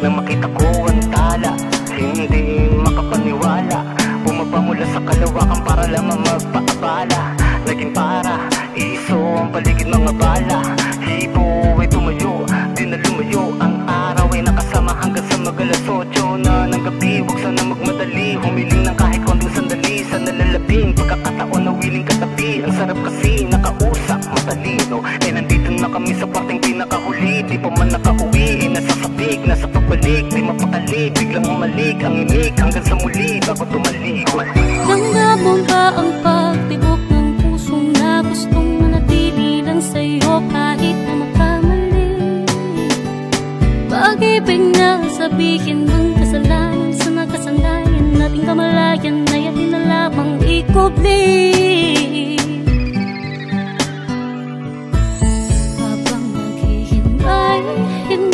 Nang makita ko ang tala, hindi makapaniwala. Bumaba mula sa kalawakan para lamang magpaabala. Naging para iso ang paligid mga bala. Hipo ay tumayo, di na lumayo. Ang araw ay nakasama hanggang sa mag-alas 8 na ng gabi. Huwag sana magmadali, humiling ng kahit konting sandali. Sa nalalabing pagkakataon na wiling katabi. Ang sarap kasi nakausap, matalino. Eh nandito na kami sa parteng pinakahuli. Di pa man nakauwi, eh nasa sabik, nasa pagbalik. Di mapakali, biglang umalik ang imig hanggang sa muli bago tumalik. Tanggap mo ba ang pagtibok ng pusong na gustong manatili lang sa'yo kahit na magkamali? Pag-ibig na sabihin ng kasalanan sa nakasanayan nating kamalayan na yatin na lamang ikubli.